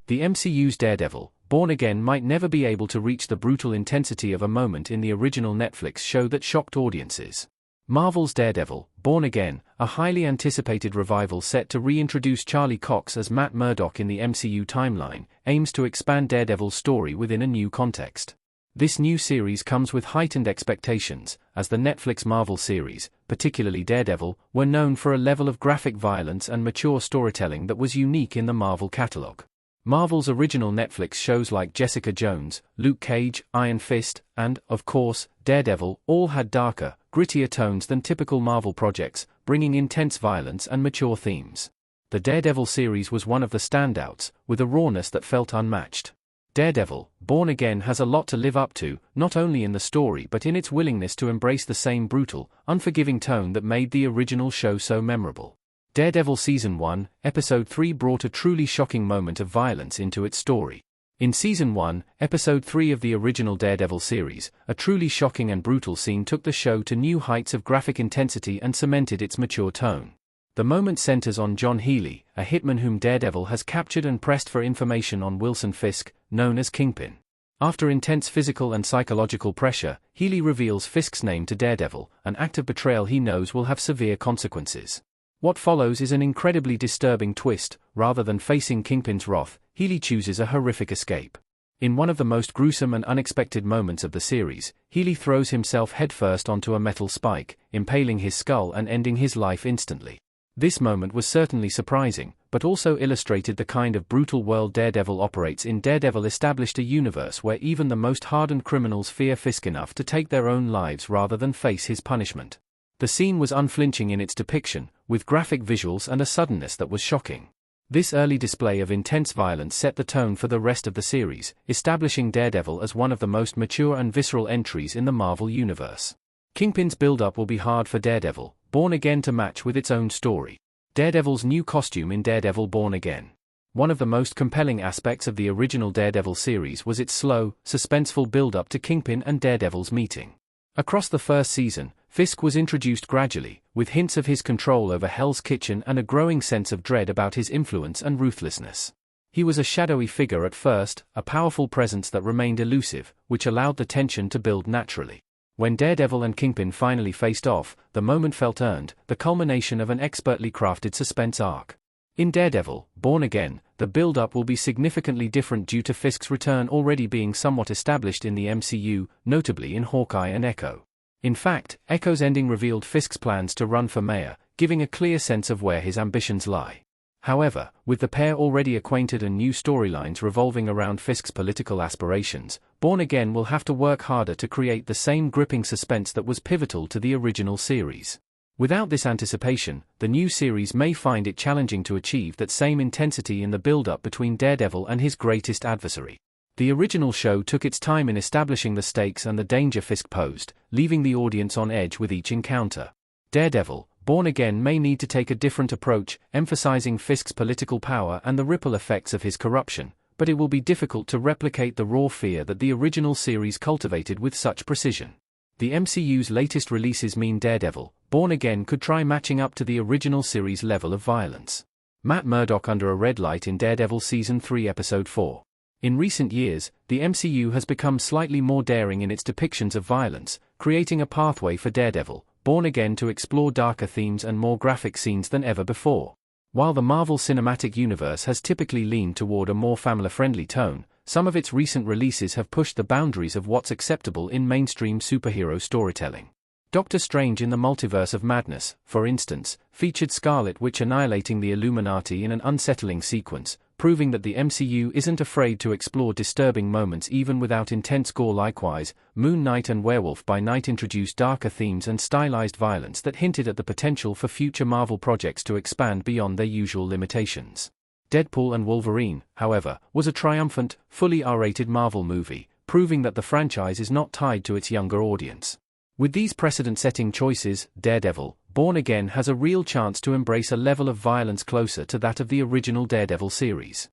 The MCU's Daredevil, Born Again might never be able to reach the brutal intensity of a moment in the original Netflix show that shocked audiences. Marvel's Daredevil, Born Again, a highly anticipated revival set to reintroduce Charlie Cox as Matt Murdock in the MCU timeline, aims to expand Daredevil's story within a new context. This new series comes with heightened expectations, as the Netflix Marvel series, particularly Daredevil, were known for a level of graphic violence and mature storytelling that was unique in the Marvel catalog. Marvel's original Netflix shows like Jessica Jones, Luke Cage, Iron Fist, and, of course, Daredevil all had darker, grittier tones than typical Marvel projects, bringing intense violence and mature themes. The Daredevil series was one of the standouts, with a rawness that felt unmatched. Daredevil, Born Again has a lot to live up to, not only in the story but in its willingness to embrace the same brutal, unforgiving tone that made the original show so memorable. Daredevil Season 1, Episode 3 brought a truly shocking moment of violence into its story. In Season 1, Episode 3 of the original Daredevil series, a truly shocking and brutal scene took the show to new heights of graphic intensity and cemented its mature tone. The moment centers on John Healy, a hitman whom Daredevil has captured and pressed for information on Wilson Fisk, known as Kingpin. After intense physical and psychological pressure, Healy reveals Fisk's name to Daredevil, an act of betrayal he knows will have severe consequences. What follows is an incredibly disturbing twist. Rather than facing Kingpin's wrath, Healy chooses a horrific escape. In one of the most gruesome and unexpected moments of the series, Healy throws himself headfirst onto a metal spike, impaling his skull and ending his life instantly. This moment was certainly surprising, but also illustrated the kind of brutal world Daredevil operates in. Daredevil established a universe where even the most hardened criminals fear Fisk enough to take their own lives rather than face his punishment. The scene was unflinching in its depiction, with graphic visuals and a suddenness that was shocking. This early display of intense violence set the tone for the rest of the series, establishing Daredevil as one of the most mature and visceral entries in the Marvel Universe. Kingpin's build-up will be hard for Daredevil, Born Again to match with its own story. Daredevil's new costume in Daredevil Born Again. One of the most compelling aspects of the original Daredevil series was its slow, suspenseful build-up to Kingpin and Daredevil's meeting. Across the first season, Fisk was introduced gradually, with hints of his control over Hell's Kitchen and a growing sense of dread about his influence and ruthlessness. He was a shadowy figure at first, a powerful presence that remained elusive, which allowed the tension to build naturally. When Daredevil and Kingpin finally faced off, the moment felt earned, the culmination of an expertly crafted suspense arc. In Daredevil, Born Again, the build-up will be significantly different due to Fisk's return already being somewhat established in the MCU, notably in Hawkeye and Echo. In fact, Echo's ending revealed Fisk's plans to run for mayor, giving a clear sense of where his ambitions lie. However, with the pair already acquainted and new storylines revolving around Fisk's political aspirations, Born Again will have to work harder to create the same gripping suspense that was pivotal to the original series. Without this anticipation, the new series may find it challenging to achieve that same intensity in the build-up between Daredevil and his greatest adversary. The original show took its time in establishing the stakes and the danger Fisk posed, leaving the audience on edge with each encounter. Daredevil, Born Again may need to take a different approach, emphasizing Fisk's political power and the ripple effects of his corruption, but it will be difficult to replicate the raw fear that the original series cultivated with such precision. The MCU's latest releases mean Daredevil, Born Again could try matching up to the original series' level of violence. Matt Murdock under a red light in Daredevil Season 3 Episode 4. In recent years, the MCU has become slightly more daring in its depictions of violence, creating a pathway for Daredevil, Born Again to explore darker themes and more graphic scenes than ever before. While the Marvel Cinematic Universe has typically leaned toward a more family-friendly tone, some of its recent releases have pushed the boundaries of what's acceptable in mainstream superhero storytelling. Doctor Strange in the Multiverse of Madness, for instance, featured Scarlet Witch annihilating the Illuminati in an unsettling sequence, proving that the MCU isn't afraid to explore disturbing moments even without intense gore. Likewise, Moon Knight and Werewolf by Night introduced darker themes and stylized violence that hinted at the potential for future Marvel projects to expand beyond their usual limitations. Deadpool and Wolverine, however, was a triumphant, fully R-rated Marvel movie, proving that the franchise is not tied to its younger audience. With these precedent-setting choices, Daredevil, Born Again has a real chance to embrace a level of violence closer to that of the original Daredevil series.